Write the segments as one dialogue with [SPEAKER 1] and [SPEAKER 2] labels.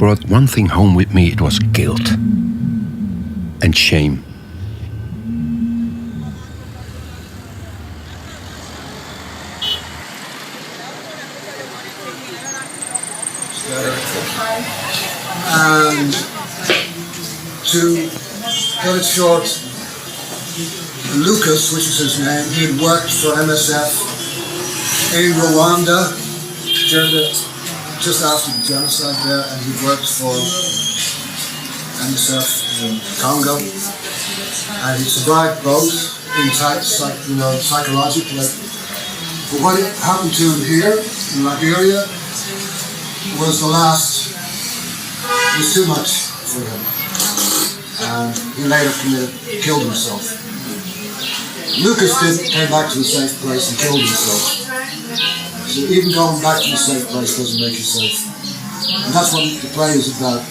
[SPEAKER 1] brought one thing home with me. It was guilt and shame.
[SPEAKER 2] And to cut it short, Lucas, which is his name, he'd worked for MSF in Rwanda just after the genocide there, and he worked for MSF in Congo, and he survived both psychologically. But what happened to him here in Liberia was too much for him, and he later killed himself. Lucas came back to a safe place and killed himself. So even going back to a safe place doesn't make you safe. And that's what the play is about.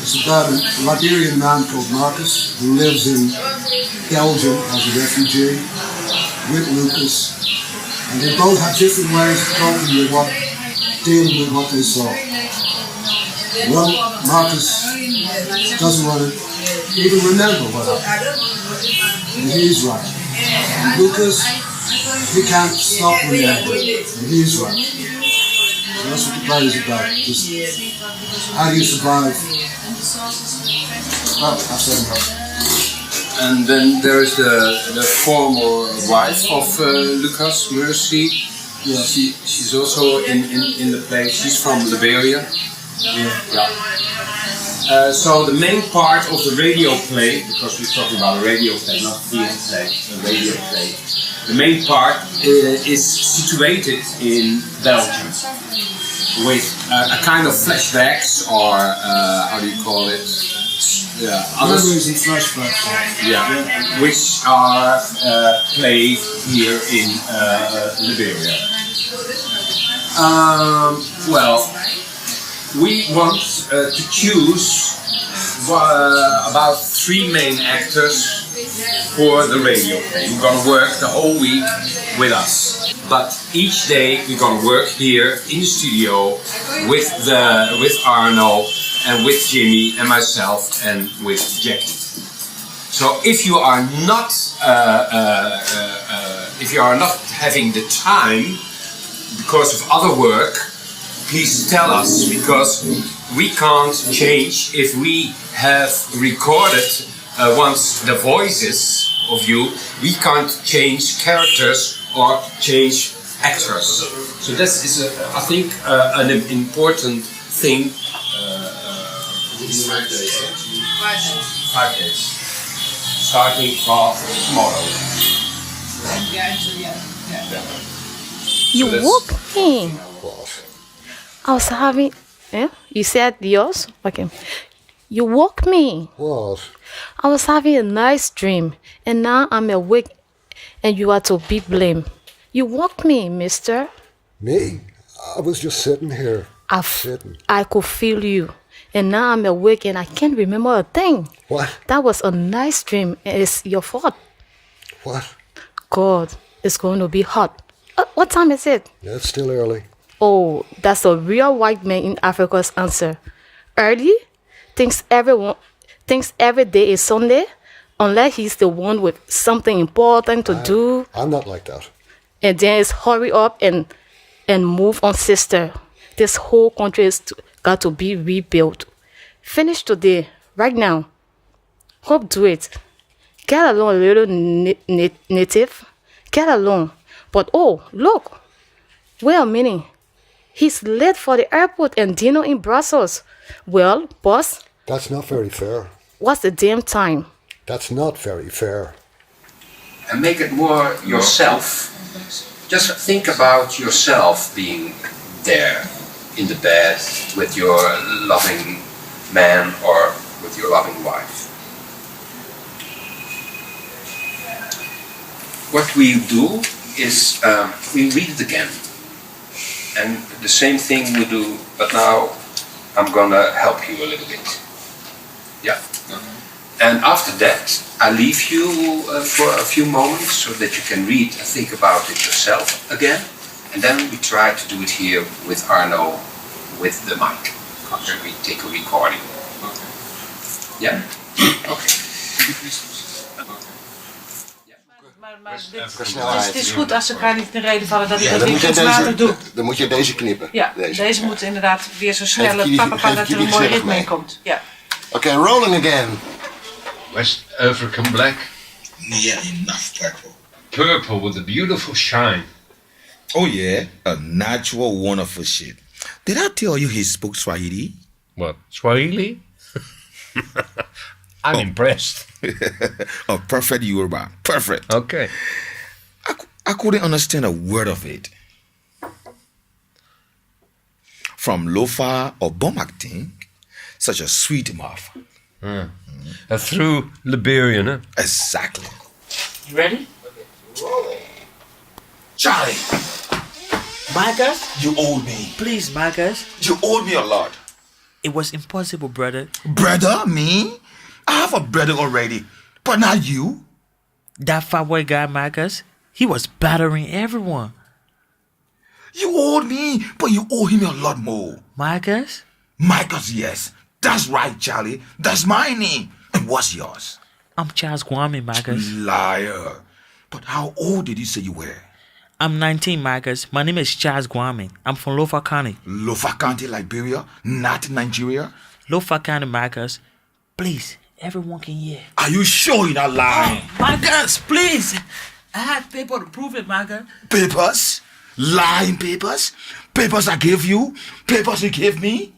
[SPEAKER 2] It's about a Liberian man called Marcus who lives in Belgium as a refugee with Lucas. And they both have different ways of dealing with what they saw. Well, Marcus doesn't want to even remember what happened. And he's right. And Lucas, he can't stop remembering. And he's right. So that's what the play is about. Just how do you survive? Well, I've said enough.
[SPEAKER 3] And then there is the former wife of Lucas, Mercy.
[SPEAKER 2] Yeah.
[SPEAKER 3] She's also in the play. She's from Liberian. Yeah. So the main part of the radio play, because we're talking about a radio play, not theatre play, a radio play. The main part is situated in Belgium, with a kind of flashbacks, or how do you call it?
[SPEAKER 2] Memories and flashbacks.
[SPEAKER 3] Yeah, which are played here in Liberia. Well, we want to choose about 3 main actors for the radio play. We're going to work the whole week with us, but each day we're going to work here in the studio with Arno and with Jimmy and myself and with Jackie. So if you are not having the time because of other work, please tell us, because we can't change if we have recorded once the voices of you. We can't change characters or change actors. So this is, I think, an important thing. 5 days. 5 days. Starting from tomorrow.
[SPEAKER 4] You woke me. I was having, you said yours? Okay. You woke me.
[SPEAKER 2] What?
[SPEAKER 4] I was having a nice dream, and now I'm awake, and you are to be blamed. You woke me, mister.
[SPEAKER 2] Me? I was just sitting here.
[SPEAKER 4] I could feel you, and now I'm awake, and I can't remember a thing.
[SPEAKER 2] What?
[SPEAKER 4] That was a nice dream, and it's your fault.
[SPEAKER 2] What?
[SPEAKER 4] God, it's going to be hot. What time is it?
[SPEAKER 2] Yeah, it's still early.
[SPEAKER 4] Oh, that's a real white man in Africa's answer. Early? Thinks every day is Sunday, unless he's the one with something important to do.
[SPEAKER 2] I'm not like that.
[SPEAKER 4] And then it's hurry up and move on, sister. This whole country has got to be rebuilt. Finish today, right now. Hope do it. Get along, little native. Get along. But oh, look. Wait a minute. He's late for the airport and dinner in Brussels. Well, boss.
[SPEAKER 2] That's not very fair.
[SPEAKER 4] What's the damn time?
[SPEAKER 2] That's not very fair.
[SPEAKER 3] And make it more yourself. Just think about yourself being there in the bed with your loving man or with your loving wife. What we do is we read it again. And the same thing we do, but now I'm gonna help you a little bit. Yeah. And after that, I leave you for a few moments so that you can read and think about it yourself again. And then we try to do it here with Arno, with the mic. after we take a recording. Yeah? Okay.
[SPEAKER 5] Het is goed als ze elkaar niet in de reden vallen dat ik dat weer kunstmatig doe.
[SPEAKER 6] Dan moet je deze knippen.
[SPEAKER 5] Ja, deze moet inderdaad weer zo snel papa dat er een mooi ritme in komt. Ja.
[SPEAKER 6] Oké, rolling again.
[SPEAKER 1] West African black.
[SPEAKER 7] Yeah, enough purple.
[SPEAKER 1] Purple with a beautiful shine.
[SPEAKER 7] Oh yeah, a natural wonderful shit. Did I tell you he spoke Swahili?
[SPEAKER 1] What, Swahili? I'm impressed.
[SPEAKER 7] A perfect Yoruba. Perfect.
[SPEAKER 1] Okay.
[SPEAKER 7] I couldn't understand a word of it. From Lofa or Bomakting, such a sweet mouth.
[SPEAKER 1] Through Liberian, huh?
[SPEAKER 7] Exactly.
[SPEAKER 5] You ready?
[SPEAKER 7] Charlie,
[SPEAKER 8] Marcus,
[SPEAKER 7] you owed me.
[SPEAKER 8] please, Marcus.
[SPEAKER 7] You owed me a lot.
[SPEAKER 8] It was impossible, brother.
[SPEAKER 7] Brother, me? I have a brother already, but not you.
[SPEAKER 8] That fat boy guy, Marcus, he was battering everyone.
[SPEAKER 7] You owed me, but you owe him a lot more.
[SPEAKER 8] Marcus?
[SPEAKER 7] Marcus, yes. That's right, Charlie. That's my name. And what's yours?
[SPEAKER 8] I'm Charles Kwame, Marcus.
[SPEAKER 7] Liar. But how old did you say you were?
[SPEAKER 8] I'm 19, Marcus. My name is Charles Kwame. I'm from Lofa County.
[SPEAKER 7] Lofa County, Liberia, not Nigeria?
[SPEAKER 8] Lofa County, Marcus. Please, everyone can hear.
[SPEAKER 7] Are you sure you're not lying?
[SPEAKER 8] Marcus, please. I have paper to prove it, Marcus.
[SPEAKER 7] Papers? Lying papers? Papers I gave you? Papers you gave me?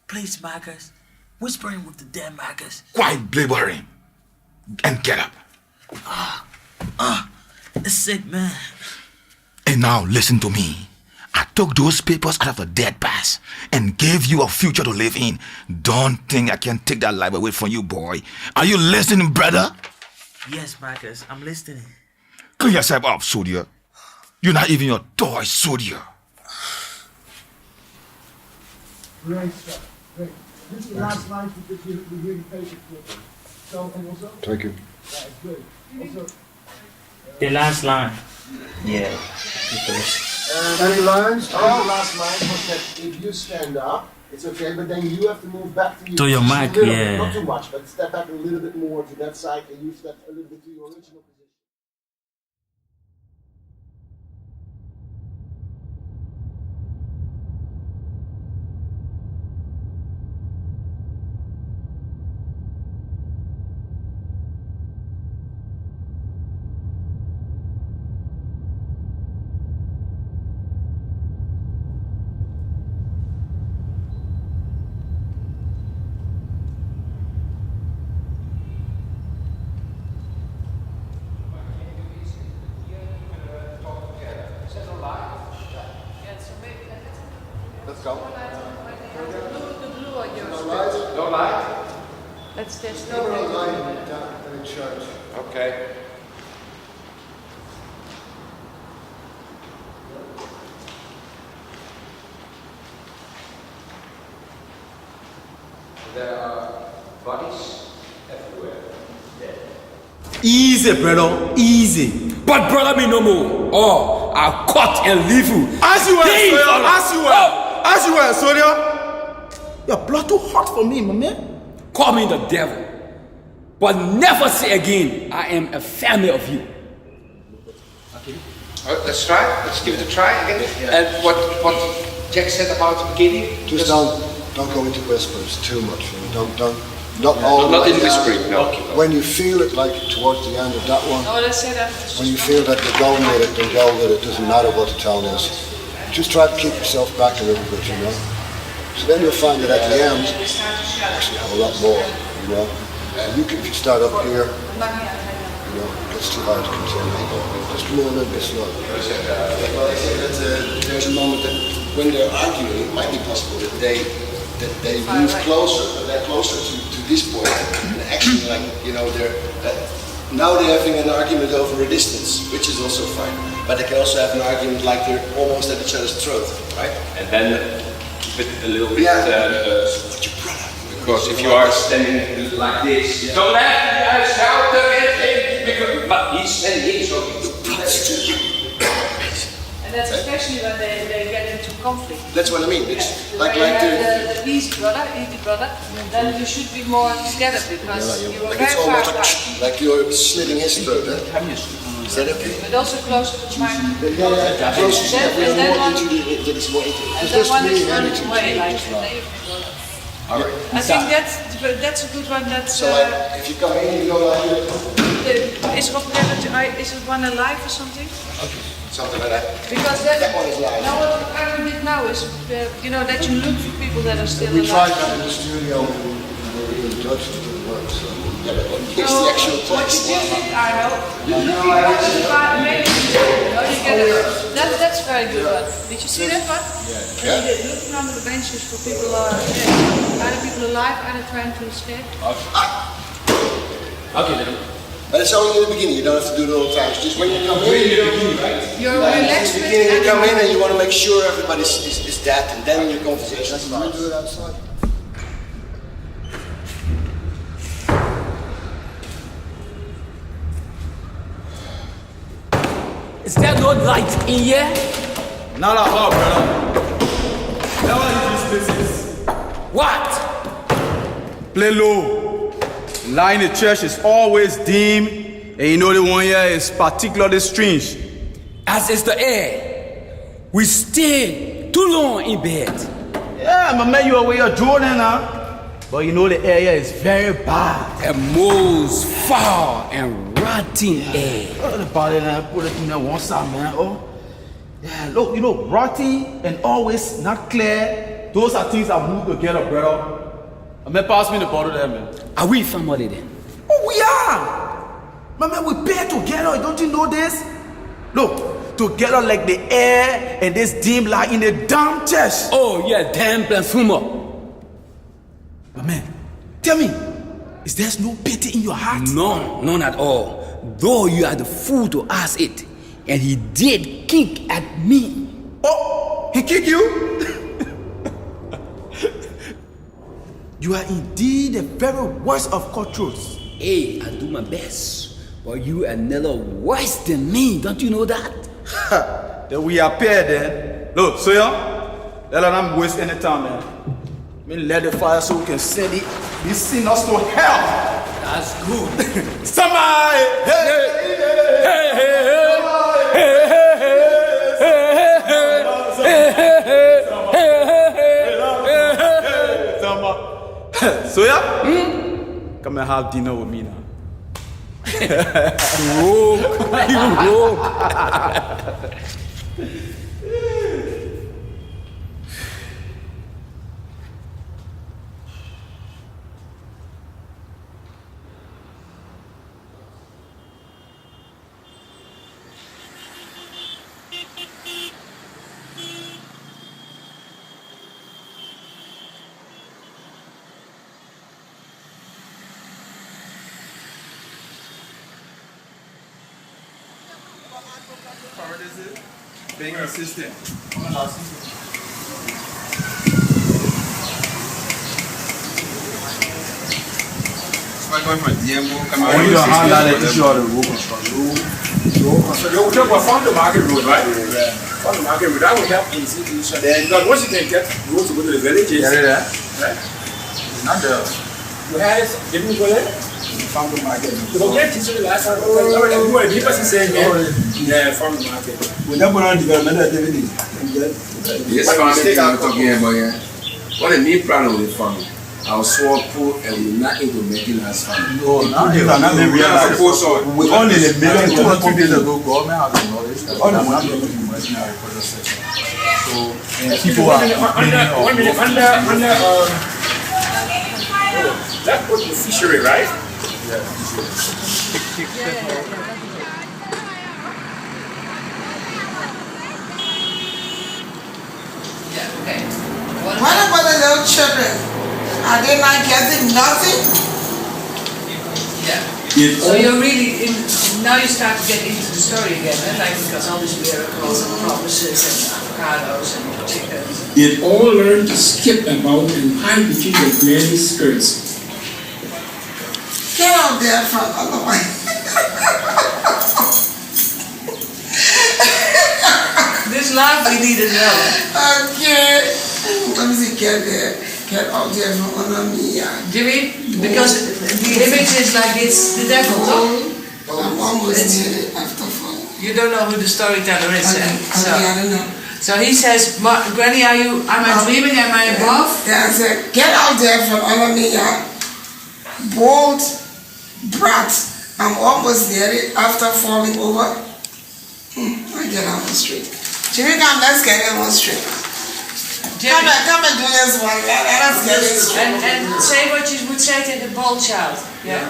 [SPEAKER 8] Please, Marcus. Whispering with the dead, Marcus.
[SPEAKER 7] Quite blabbering. And get up.
[SPEAKER 8] It's sick, man.
[SPEAKER 7] And now listen to me. I took those papers out of the dead past and gave you a future to live in. Don't think I can take that life away from you, boy. Are you listening, brother?
[SPEAKER 8] Yes, Marcus, I'm listening.
[SPEAKER 7] Clean yourself up, soldier. You're not even your toy, soldier.
[SPEAKER 2] Great stuff. Great. This is the last line because we really patient with it. So, and also?
[SPEAKER 6] Thank you.
[SPEAKER 2] Yeah, it's good. Also,
[SPEAKER 8] The last line.
[SPEAKER 2] any lines? The last line was that if you stand up, it's okay, but then you have to move back
[SPEAKER 8] To your
[SPEAKER 2] position
[SPEAKER 8] mic,
[SPEAKER 2] a little
[SPEAKER 8] yeah.
[SPEAKER 2] bit, not too much, but step back a little bit more to that side and use that a little bit to your original position.
[SPEAKER 6] Let's go.
[SPEAKER 3] No light?
[SPEAKER 4] There's
[SPEAKER 2] No
[SPEAKER 4] no
[SPEAKER 2] line down in church.
[SPEAKER 3] Okay. There are bodies everywhere.
[SPEAKER 9] Easy, brother, easy. But brother, me no more. Oh, I'll cut and leave you.
[SPEAKER 10] As you were,
[SPEAKER 9] Leave,
[SPEAKER 10] soldier,
[SPEAKER 9] brother.
[SPEAKER 10] as you were, as you were, soldier. Your blood too hot for me, my man.
[SPEAKER 9] Call me the devil. But never say again, I am a family of you.
[SPEAKER 3] Let's try. Let's give it a try again. And what Jack said about the beginning?
[SPEAKER 2] Just don't go into whispers too much. Not all the
[SPEAKER 3] Not
[SPEAKER 2] way
[SPEAKER 3] in
[SPEAKER 2] down.
[SPEAKER 3] whispering, no.
[SPEAKER 2] When you feel it, like towards the end of that one,
[SPEAKER 5] Oh, let's say that.
[SPEAKER 2] when you feel that you're going with it, then go with it. Doesn't matter what the tone is. Just try to keep yourself back a little bit, you know. So then you'll find that at the end, you actually have a lot more, you know. And you can, if you start up here, you know, it's too hard to continue. Just move a little bit slow.
[SPEAKER 6] Well, I think that there's a moment that when they're arguing, it might be possible that they move closer, they're closer to this point, and actually, like, you know, now they're having an argument over a distance, which is also fine. But they can also have an argument like they're almost at each other's throat, right?
[SPEAKER 3] And then keep it a little bit.
[SPEAKER 6] But your brother.
[SPEAKER 3] Because if you are standing like this, don't have to shout anything. Because, but he's standing here, so
[SPEAKER 5] And that's especially when they get into conflict.
[SPEAKER 6] That's what I mean. It's like
[SPEAKER 5] He's brother, then you should be more together because you are
[SPEAKER 6] like
[SPEAKER 5] very
[SPEAKER 6] it's
[SPEAKER 5] far
[SPEAKER 6] almost
[SPEAKER 5] apart.
[SPEAKER 6] like you're slitting his throat. Is that okay?
[SPEAKER 5] But also close to the mind.
[SPEAKER 6] Close to that, we are more into that is more intimate.
[SPEAKER 5] And
[SPEAKER 6] Because
[SPEAKER 5] then one is
[SPEAKER 6] really
[SPEAKER 5] running
[SPEAKER 6] into
[SPEAKER 5] away, like I think that's a good one. That's
[SPEAKER 6] so like if you come in, you go like
[SPEAKER 5] is it one alive or something?
[SPEAKER 6] something like that.
[SPEAKER 5] Because
[SPEAKER 6] That one is live.
[SPEAKER 5] now what Arno did now is that you look for people that are still
[SPEAKER 6] We tried
[SPEAKER 5] alive.
[SPEAKER 6] that in the studio in Dutch, it didn't work. So yeah, but here's the actual
[SPEAKER 5] What
[SPEAKER 6] text.
[SPEAKER 5] you did, Arno, you're looking for the part, maybe you get it. That's very good one. Did you see that one?
[SPEAKER 6] Yeah.
[SPEAKER 5] You did, looking under the benches for people are the people alive, are they trying to escape?
[SPEAKER 9] Okay, then.
[SPEAKER 6] But it's only in the beginning, you don't have to do it all the time. It's just when you come in,
[SPEAKER 5] You're
[SPEAKER 6] like,
[SPEAKER 5] relaxed
[SPEAKER 6] in the
[SPEAKER 5] with
[SPEAKER 6] beginning you
[SPEAKER 5] it.
[SPEAKER 6] come in and you want to make sure everybody is that, and then your conversation starts. Do it outside.
[SPEAKER 9] Is there no light in here?
[SPEAKER 10] Not at all, brother. Never use these places.
[SPEAKER 9] What?
[SPEAKER 10] Play low. The light in the church is always dim, and you know the one here is particularly strange.
[SPEAKER 9] As is the air. We stay too long in bed.
[SPEAKER 10] Yeah, my man, you are where you're Jordan now. But you know the area is very bad.
[SPEAKER 9] The most foul and rotten air.
[SPEAKER 10] The body now, put it in there one side, man. Oh, yeah, look, you know, rotten and always not clear. Those are things that move together, brother. I mean, pass me the bottle there, man.
[SPEAKER 9] Are we family then?
[SPEAKER 10] Oh, we are. My man, we pair together. Don't you know this? Look, together like the air and this dim light in the damn chest.
[SPEAKER 9] Oh, yeah, damn blasphemer.
[SPEAKER 10] My man, tell me, is there no pity in your heart?
[SPEAKER 9] None at all. Though you are the fool to ask it. And he did kick at me.
[SPEAKER 10] Oh, he kicked you? You are indeed the very worst of cutthroats.
[SPEAKER 9] Hey, I do my best. But you are never worse than me. Don't you know that?
[SPEAKER 10] Then we are paired then. Look, so yeah, let them waste any time, man. Me let the fire so we can send it. This sinners to hell.
[SPEAKER 9] That's good.
[SPEAKER 10] Somebody! Hey! Hey! So yeah, come and have dinner with me now.
[SPEAKER 9] You rogue.
[SPEAKER 10] Being assistant.
[SPEAKER 3] Vai com a Diemo,
[SPEAKER 10] You don't have that issue of the road construction.
[SPEAKER 11] You're talking about farm to market road, right? Yeah. Farm to market road, that will help in situation. Because once you can get road to go to the villages, right?
[SPEAKER 10] Not there.
[SPEAKER 11] Didn't go there? Farm to market. So get to the last time. You were the person saying, yeah, farm to market.
[SPEAKER 6] We never run development activities.
[SPEAKER 3] Yes, farm thing I'm talking about, yeah. What the main problem with farming? Our swore poor and we're not able to make it last farm.
[SPEAKER 10] No, now you cannot realize. We only in the middle 2 or 3 days ago, government has acknowledged that. All the money is in our recorder section. So, people are complaining of.
[SPEAKER 11] 1 minute, that was the fishery, right?
[SPEAKER 10] Yeah,
[SPEAKER 5] Okay.
[SPEAKER 12] What about the little children? Are they not getting nothing?
[SPEAKER 5] Yeah. So you're really in, now you start to get into the story again, like because all these miracles and promises and avocados and chickens.
[SPEAKER 11] They all learned to skip about and hide between their granny skirts.
[SPEAKER 12] Get out there from
[SPEAKER 5] This his laugh we need as well.
[SPEAKER 12] Okay. Let me see, get out there from under me.
[SPEAKER 5] Jimmy, because the image is like it's the devil, no?
[SPEAKER 12] I'm almost near after falling.
[SPEAKER 5] You don't know who the storyteller is,
[SPEAKER 12] I don't know.
[SPEAKER 5] So he says, Granny, am I dreaming? Am I above?
[SPEAKER 12] Yeah, I said, get out there from under me, bold brat. I'm almost near it after falling over. I get out on the street. Jimmy, come, let's get him on street. Come and do this one. Let's get it straight.
[SPEAKER 5] And say what you would say to the bald child. Yeah.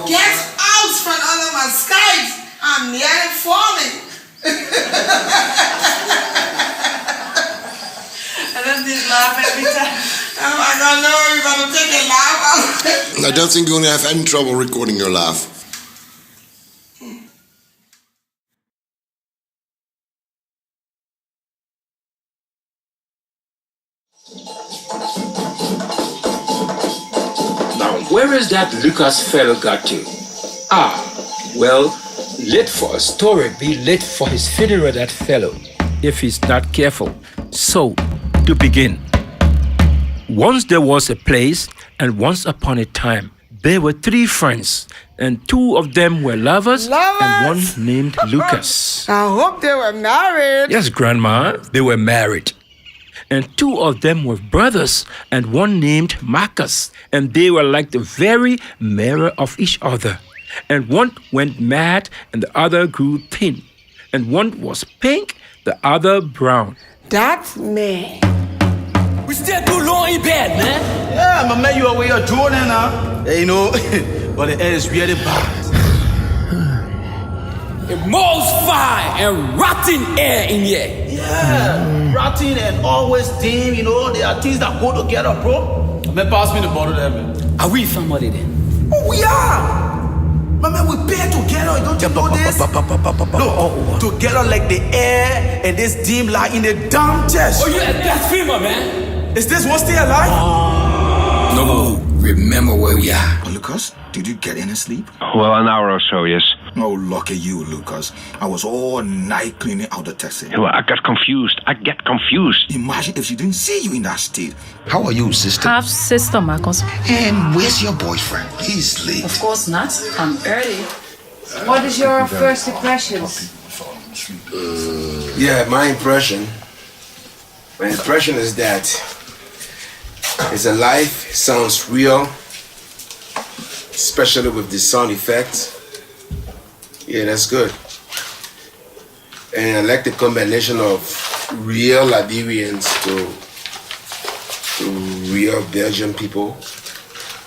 [SPEAKER 12] Get out from under my skies. I'm nearly falling.
[SPEAKER 5] And then this laugh every time.
[SPEAKER 12] I don't know if you're going to take a laugh.
[SPEAKER 6] I don't think you're going to have any trouble recording your laugh.
[SPEAKER 13] Now, where is that Lucas fellow got to? Well, let for a story be let for his funeral, that fellow, if he's not careful. So, to begin. Once there was a place, and once upon a time, there were 3 friends, and 2 of them were lovers, and one named Lucas.
[SPEAKER 12] I hope they were married.
[SPEAKER 13] Yes, Grandma, they were married. And 2 of them were brothers, and one named Marcus, and they were like the very mirror of each other. And one went mad, and the other grew thin. And one was pink, the other brown.
[SPEAKER 12] That's me.
[SPEAKER 9] We stay too long in bed, man.
[SPEAKER 10] Yeah, my man, you are where you're doing it now. Yeah, you know, but the air is really bad.
[SPEAKER 9] It smells fine and rotten air in here.
[SPEAKER 10] Yeah, rotten and always dim, you know, there are things that go together, bro. Man, pass me the bottle there, man.
[SPEAKER 9] Are we family then?
[SPEAKER 10] Oh, we are. My man, we pair together, don't you know this? No, together like the air and this dim light in the damn chest.
[SPEAKER 9] Oh, you're a blasphemer, man.
[SPEAKER 10] Is this one still alive?
[SPEAKER 9] No, remember where we are.
[SPEAKER 7] Lucas, did you get any sleep?
[SPEAKER 1] Well, an hour or so, yes.
[SPEAKER 7] Oh, lucky you, Lucas. I was all night cleaning out the taxi.
[SPEAKER 1] Well, I get confused.
[SPEAKER 7] Imagine if she didn't see you in that state. How are you, sister?
[SPEAKER 14] Half sister, Marcus.
[SPEAKER 7] And where's your boyfriend? He's late.
[SPEAKER 14] Of course not. I'm early.
[SPEAKER 5] What is your first impressions?
[SPEAKER 6] Yeah, my impression is that it's alive, sounds real, especially with the sound effects. Yeah, that's good. And I like the combination of real Liberians to real Belgian people.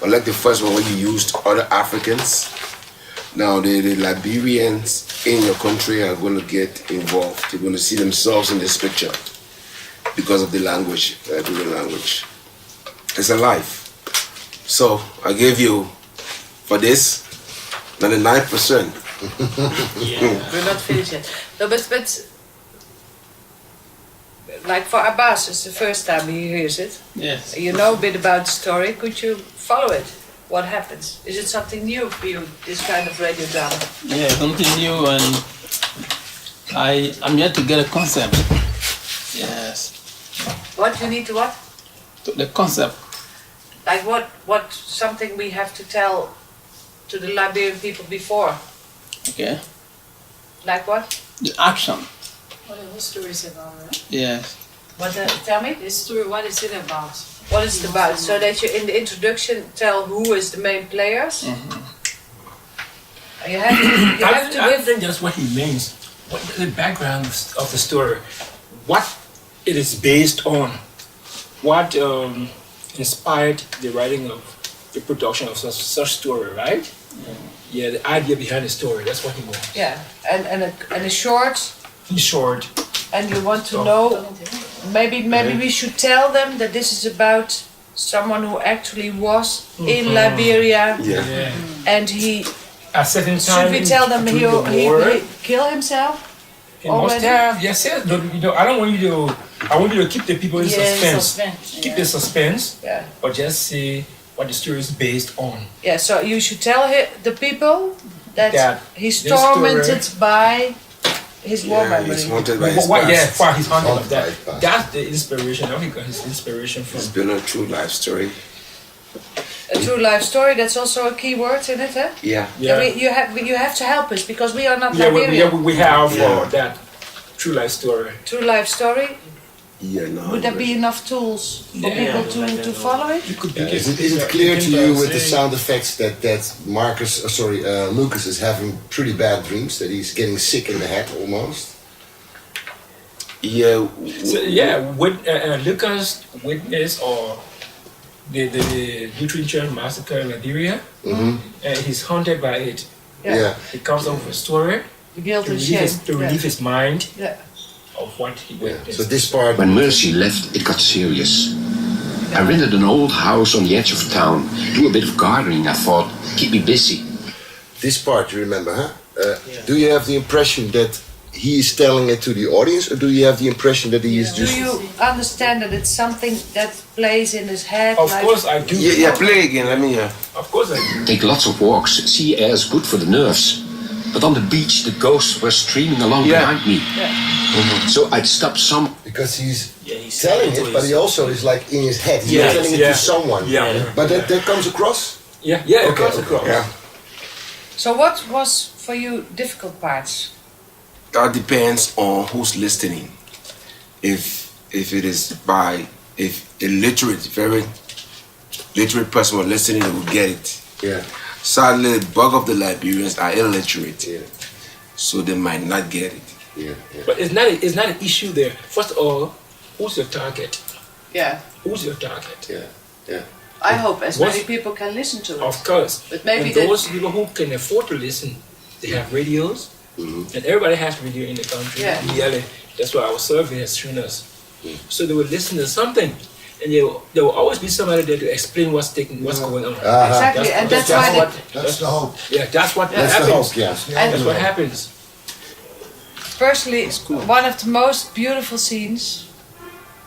[SPEAKER 6] I like the first one when you used other Africans. Now the Liberians in your country are going to get involved. They're going to see themselves in this picture because of the language, the Liberian language. It's alive. So I gave you, for this, 99%.
[SPEAKER 5] We're not finished yet. No, but like for Abbas, it's the first time he hears it.
[SPEAKER 10] Yes.
[SPEAKER 5] You know a bit about the story. Could you follow it? What happens? Is it something new for you, this kind of radio drama?
[SPEAKER 10] Yeah, something new, and I'm yet to get a concept. Yes.
[SPEAKER 5] What you need to what?
[SPEAKER 10] The concept.
[SPEAKER 5] Like what something we have to tell to the Liberian people before?
[SPEAKER 10] Okay.
[SPEAKER 5] Like what?
[SPEAKER 10] The action.
[SPEAKER 14] What the whole story is about, right?
[SPEAKER 10] Yes.
[SPEAKER 5] What? Tell me.
[SPEAKER 14] This story, what is it about?
[SPEAKER 5] What is it about? So that you in the introduction tell who is the main players. You have to
[SPEAKER 13] I
[SPEAKER 5] give
[SPEAKER 13] think that's what he means. What the background of the story, what it is based on, what inspired the writing of the production of such story, right? Yeah, the idea behind the story. That's what he wants.
[SPEAKER 5] Yeah, and a short.
[SPEAKER 13] In short.
[SPEAKER 5] And you want to know, maybe we should tell them that this is about someone who actually was in Liberia, and he.
[SPEAKER 13] At certain time.
[SPEAKER 5] Should we tell them he kill himself?
[SPEAKER 13] He must have. Yes, yes. You know, I don't want you to. I want you to keep the people in suspense. Keep the suspense.
[SPEAKER 5] Yeah.
[SPEAKER 13] Or just see what the story is based on.
[SPEAKER 5] Yeah. So you should tell the people that he's tormented by his war memory.
[SPEAKER 15] He's haunted by his past.
[SPEAKER 3] Yeah, for his haunted of
[SPEAKER 15] Haunted
[SPEAKER 3] that.
[SPEAKER 15] by his
[SPEAKER 3] That's the inspiration. I think he got his inspiration from.
[SPEAKER 15] It's been a true life story.
[SPEAKER 5] A true life story. That's also a key word in it, eh?
[SPEAKER 15] Yeah.
[SPEAKER 5] You have to help us because we are not
[SPEAKER 3] Yeah,
[SPEAKER 5] Liberian.
[SPEAKER 3] we have that true life story.
[SPEAKER 5] True life story.
[SPEAKER 15] Yeah, no.
[SPEAKER 5] Would there be enough tools for people to follow it?
[SPEAKER 6] Is it clear to you with the sound effects that Lucas is having pretty bad dreams, that he's getting sick in the head almost?
[SPEAKER 15] Yeah.
[SPEAKER 3] With Lucas witnessed or the Nutrient massacre in Liberia, and he's haunted by it.
[SPEAKER 5] Yeah.
[SPEAKER 3] He comes up with a story
[SPEAKER 5] The guilt and shame.
[SPEAKER 3] to relieve his mind
[SPEAKER 5] Yeah.
[SPEAKER 3] of what he witnessed.
[SPEAKER 6] So this part.
[SPEAKER 1] When Mercy left, it got serious. I rented an old house on the edge of town. Do a bit of gardening, I thought. Keep me busy.
[SPEAKER 6] This part you remember, huh? Do you have the impression that he is telling it to the audience, or do you have the impression that he is just...
[SPEAKER 5] Do you understand that it's something that plays in his head?
[SPEAKER 3] Of course I do.
[SPEAKER 15] Yeah, play again, let me hear.
[SPEAKER 3] Of course I do.
[SPEAKER 1] Take lots of walks. Sea air is good for the nerves. But on the beach, the ghosts were streaming along behind me. So I'd stop some...
[SPEAKER 6] Because he's telling it, but he also is like in his head. He's telling it to someone. But that comes across?
[SPEAKER 3] Yeah, it comes across.
[SPEAKER 6] Yeah.
[SPEAKER 5] So what was for you difficult parts?
[SPEAKER 15] That depends on who's listening. If a very literate person was listening, they would get it.
[SPEAKER 6] Yeah.
[SPEAKER 15] Sadly, the bulk of the Liberians are illiterate. Yeah. So they might not get it.
[SPEAKER 6] Yeah.
[SPEAKER 3] But it's not an issue there. First of all, who's your target?
[SPEAKER 5] Yeah.
[SPEAKER 3] Who's your target?
[SPEAKER 6] Yeah.
[SPEAKER 5] I hope as many people can listen to it.
[SPEAKER 3] Of course.
[SPEAKER 5] But maybe
[SPEAKER 3] and those people who can afford to listen, they have radios. And everybody has radio in the country.
[SPEAKER 5] Yeah.
[SPEAKER 3] That's what our survey has shown us. So they will listen to something, and there will always be somebody there to explain what's going on.
[SPEAKER 5] Exactly, and that's
[SPEAKER 6] the hope.
[SPEAKER 3] Yeah, that's what
[SPEAKER 6] That's
[SPEAKER 3] happens.
[SPEAKER 6] the hope, yes.
[SPEAKER 3] That's what happens.
[SPEAKER 5] Personally, one of the most beautiful scenes,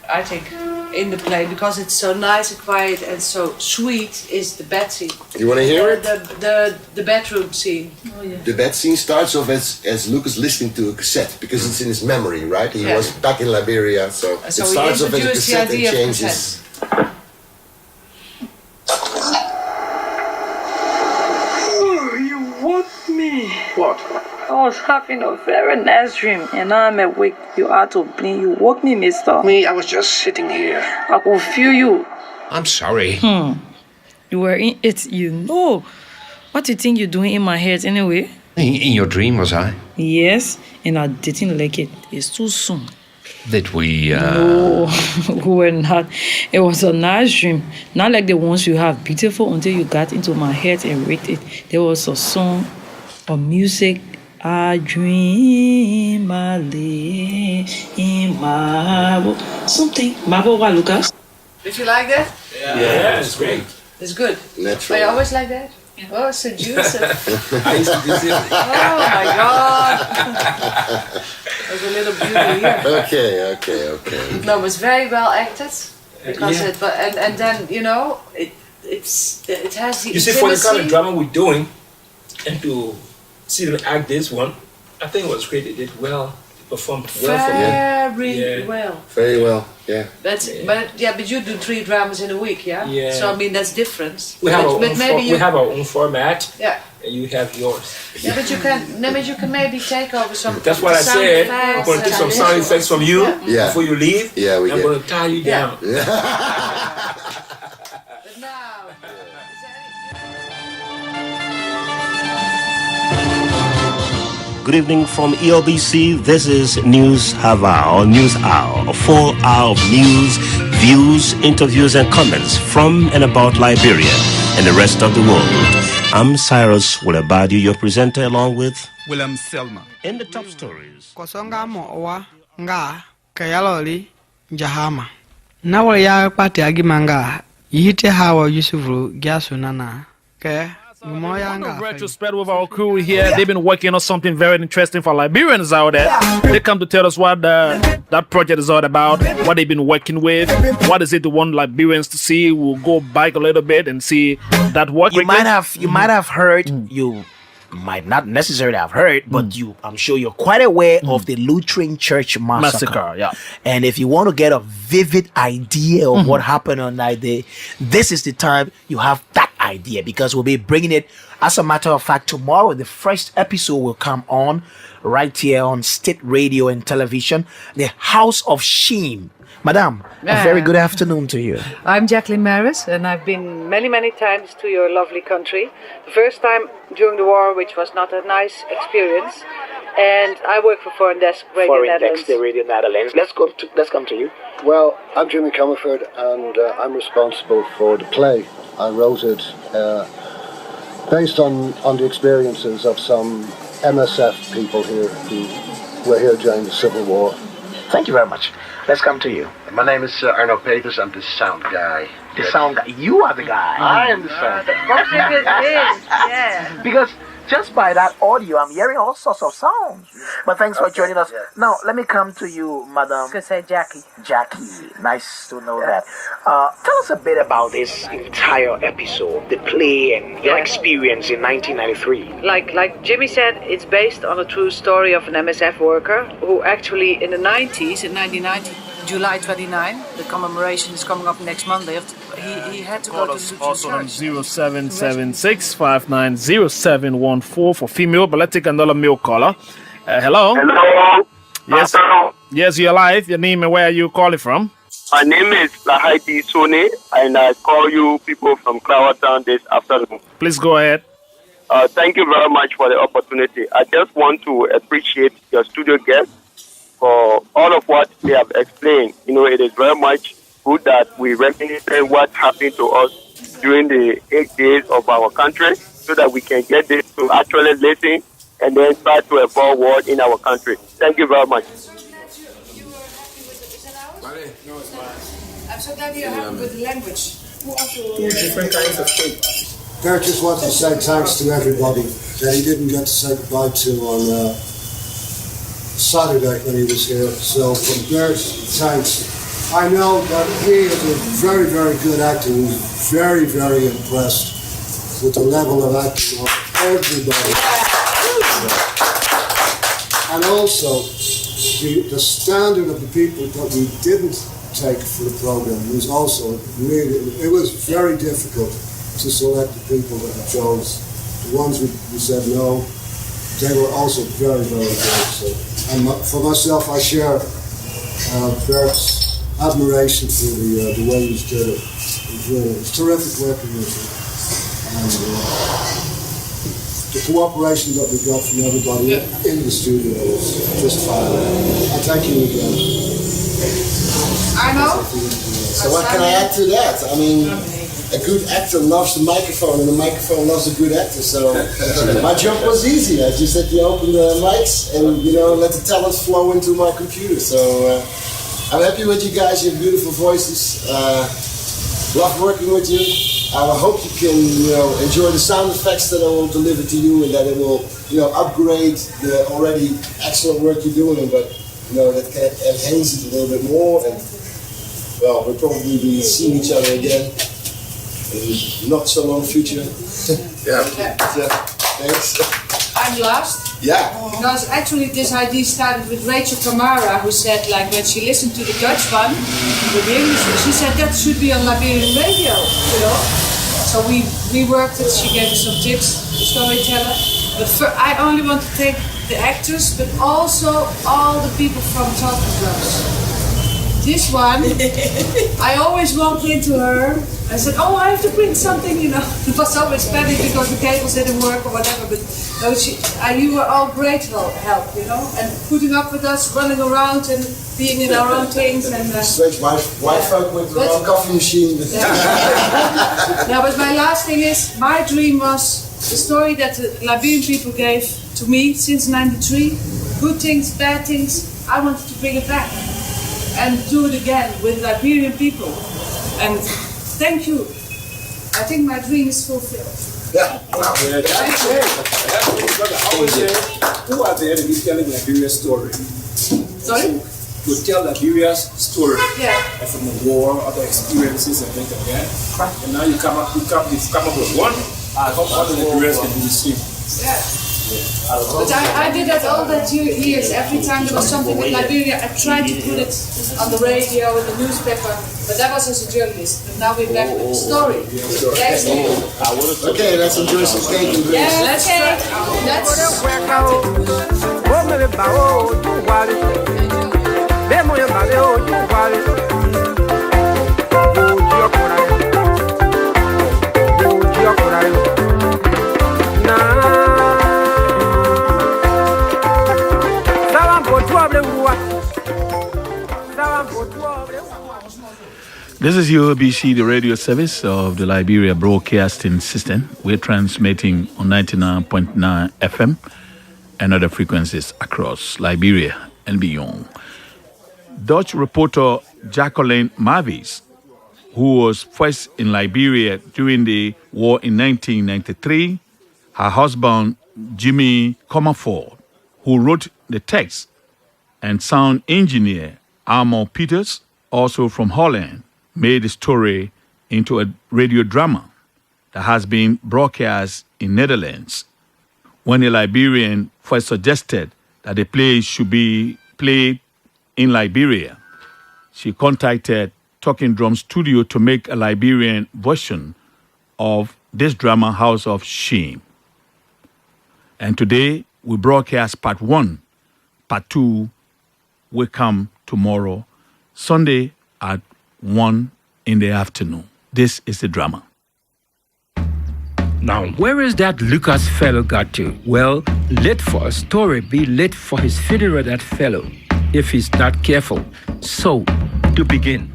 [SPEAKER 5] I think, in the play, because it's so nice and quiet and so sweet, is the bed scene.
[SPEAKER 6] You want to hear it?
[SPEAKER 5] The bedroom scene. Oh, yeah.
[SPEAKER 6] The bed scene starts off as Lucas listening to a cassette, because it's in his memory, right? He was back in Liberia, so it
[SPEAKER 5] So
[SPEAKER 6] starts
[SPEAKER 5] we
[SPEAKER 6] off as a
[SPEAKER 5] introduced the
[SPEAKER 6] cassette and
[SPEAKER 5] idea of
[SPEAKER 6] changes.
[SPEAKER 16] Oh, you want me?
[SPEAKER 17] What?
[SPEAKER 16] I was having a very nice dream and now I'm awake. You are to blame. You woke me, mister.
[SPEAKER 17] Me, I was just sitting here.
[SPEAKER 16] I could feel you.
[SPEAKER 1] I'm sorry.
[SPEAKER 14] You were in it, you know. What do you think you're doing in my head anyway?
[SPEAKER 1] In your dream, was I?
[SPEAKER 14] Yes, and I didn't like it. It's too soon.
[SPEAKER 1] Did we,
[SPEAKER 14] No, we were not. It was a nice dream. Not like the ones you have beautiful until you got into my head and read it. There was a song or music. I dream I live in Marble. Something. Marble, what, Lucas?
[SPEAKER 5] Did you like that?
[SPEAKER 3] Yeah, it's great.
[SPEAKER 5] It's good.
[SPEAKER 6] Natural.
[SPEAKER 5] Are you always like that? Yeah. Oh, seductive.
[SPEAKER 3] I used to do it.
[SPEAKER 5] Oh my God. There's a little beauty here.
[SPEAKER 6] Okay.
[SPEAKER 5] No, it's very well acted. Because and then, you know, it has the
[SPEAKER 3] You see, for the kind of
[SPEAKER 5] intimacy.
[SPEAKER 3] drama we're doing, and to see them act this one, I think it was great. They did well. They performed well for me.
[SPEAKER 5] Very well.
[SPEAKER 6] Very well, yeah.
[SPEAKER 5] But you do 3 dramas in a week, yeah?
[SPEAKER 3] Yeah.
[SPEAKER 5] So I mean that's different.
[SPEAKER 3] We have,
[SPEAKER 5] But
[SPEAKER 3] our own format.
[SPEAKER 5] Yeah.
[SPEAKER 3] And you have yours.
[SPEAKER 5] Yeah, but you can maybe take over some.
[SPEAKER 3] That's what I
[SPEAKER 5] sound
[SPEAKER 3] said.
[SPEAKER 5] effects
[SPEAKER 3] I'm going to take some
[SPEAKER 5] and
[SPEAKER 3] sound
[SPEAKER 5] visuals.
[SPEAKER 3] effects from you
[SPEAKER 6] Yeah.
[SPEAKER 3] before you leave.
[SPEAKER 6] Yeah, we
[SPEAKER 3] I'm
[SPEAKER 6] get.
[SPEAKER 3] going to tie you down.
[SPEAKER 5] But now,
[SPEAKER 18] Good evening from ELBC. This is News Hour, News Hour, a full hour of news, views, interviews, and comments from and about Liberia and the rest of the world. I'm Cyrus Willabadi, your presenter, along with
[SPEAKER 10] William Selma.
[SPEAKER 18] In the top stories.
[SPEAKER 19] Kosonga mowa nga kayaloli jahama. Nawal ya pati agimanga yite hawa Yusufu Gasunana ke
[SPEAKER 20] A retrospect with our crew here. They've been working on something very interesting for Liberians out there. They come to tell us what that project is all about, what they've been working with, what is it they want Liberians to see. We'll go back a little bit and see that work.
[SPEAKER 8] You might have heard you
[SPEAKER 17] might not necessarily have heard, but I'm sure you're quite aware of the Lutheran Church massacre.
[SPEAKER 20] Yeah.
[SPEAKER 17] And if you want to get a vivid idea of what happened on that day, this is the time you have that idea, because we'll be bringing it. As a matter of fact, tomorrow the first episode will come on right here on State Radio and Television, the House of Shame. Madam, a very good afternoon to you.
[SPEAKER 5] I'm Jacqueline Maris, and I've been many times to your lovely country. The first time during the war, which was not a nice experience. And I work for Foreign Desk Radio Netherlands.
[SPEAKER 17] Radio Netherlands. Let's come to you.
[SPEAKER 6] Well, I'm Jimmy Comerford, and I'm responsible for the play. I wrote it based on the experiences of some MSF people here who were here during the Civil War.
[SPEAKER 17] Thank you very much. Let's come to you.
[SPEAKER 6] My name is Arno Peeters. I'm the sound guy.
[SPEAKER 17] The sound guy. You are the guy.
[SPEAKER 6] I am the sound guy.
[SPEAKER 5] Yeah.
[SPEAKER 17] Because just by that audio, I'm hearing all sorts of sounds. But thanks for joining us. Now, let me come to you, Madam.
[SPEAKER 5] I was going to say Jackie.
[SPEAKER 17] Jackie, nice to know that. Tell us a bit about this entire episode, the play and your experience in 1993.
[SPEAKER 5] Like Jimmy said, it's based on a true story of an MSF worker who actually in the 90s, in 1990, July 29, the commemoration is coming up next Monday. He had to go to the
[SPEAKER 20] also on
[SPEAKER 5] church.
[SPEAKER 20] 0776-590714 for female, but let's take another male caller. Hello?
[SPEAKER 21] Hello.
[SPEAKER 20] Yes. Yes, you're live. Your name and where are you calling from?
[SPEAKER 21] My name is Lahaiti Sone, and I call you people from Town this afternoon.
[SPEAKER 20] Please go ahead.
[SPEAKER 21] Thank you very much for the opportunity. I just want to appreciate your studio guests for all of what they have explained. You know, it is very much good that we recognize what happened to us during the 8 days of our country, so that we can get this to actually listen and then try to evolve word in our country. Thank you very much.
[SPEAKER 5] I'm so glad you're happy with the language.
[SPEAKER 6] Two different kinds of shape. Bert just wants to say thanks to everybody that he didn't get to say goodbye to on Saturday when he was here. So from Bert, thanks. I know that he is a very good actor who's very impressed with the level of acting of everybody. And also the standard of the people that we didn't take for the program was also really, it was very difficult to select the people that we chose. The ones we said no, they were also very good. So, and for myself, I share Bert's admiration for the way he did it. It's terrific working with him. And the cooperation that we got from everybody in the studio was just fine. I thank you again.
[SPEAKER 5] Arno?
[SPEAKER 6] So what can I add to that? I mean, a good actor loves the microphone, and the microphone loves a good actor. So my job was easy. I just had to open the mics and let the talents flow into my computer. So I'm happy with you guys. You have beautiful voices. Love working with you. I hope you can enjoy the sound effects that I will deliver to you, and that it will upgrade the already excellent work you're doing, but that can enhance it a little bit more. And well, we'll probably be seeing each other again in the not so long future. Thanks.
[SPEAKER 5] I'm last.
[SPEAKER 6] Yeah.
[SPEAKER 5] Because actually this idea started with Rachel Kamara, who said, like, when she listened to the Dutch one, with the English, she said that should be on Liberian radio, So we worked it, she gave us some tips, the storyteller. But I only want to take the actors, but also all the people from talking clubs. This one, I always walked into her. I said, "Oh, I have to print something," It was always panic because the cables didn't work or whatever. But you were all great help, and putting up with us, running around and being in our own things. And
[SPEAKER 6] strange white folk with their own coffee machine.
[SPEAKER 5] No, but my last thing is, my dream was the story that the Liberian people gave to me since '93. Good things, bad things. I wanted to bring it back and do it again with Liberian people. And thank you. I think my dream is fulfilled.
[SPEAKER 11] Yeah. Who are there to be telling Liberia's story?
[SPEAKER 5] Sorry?
[SPEAKER 11] To tell Liberia's story.
[SPEAKER 5] Yeah.
[SPEAKER 11] From the war, other experiences and things like that. And now you've come up with one. All the Liberians can do the same.
[SPEAKER 5] Yeah. But I did that all that years. Every time there was something in Liberia, I tried to put it on the radio, in the newspaper. But that was as a journalist. But now we're back with the story. Thanks to you.
[SPEAKER 6] Okay, let's enjoy some cake and drinks.
[SPEAKER 5] Yeah, let's
[SPEAKER 7] This is UOBC, the radio service of the Liberia Broadcasting System. We're transmitting on 99.9 FM and other frequencies across Liberia and beyond. Dutch reporter Jacqueline Maris, who was first in Liberia during the war in 1993, her husband Jimmy Comerford, who wrote the text, and sound engineer Arno Peeters, also from Holland, made the story into a radio drama that has been broadcast in Netherlands. When a Liberian first suggested that the play should be played in Liberia, she contacted Talking Drum Studio to make a Liberian version of this drama, House of Shame. And today we broadcast part 1. Part 2 will come tomorrow, Sunday at 1 in the afternoon. This is the drama.
[SPEAKER 13] Now, where is that Lucas fellow got to? Well, let for a story be let for his funeral, that fellow, if he's not careful. So, to begin.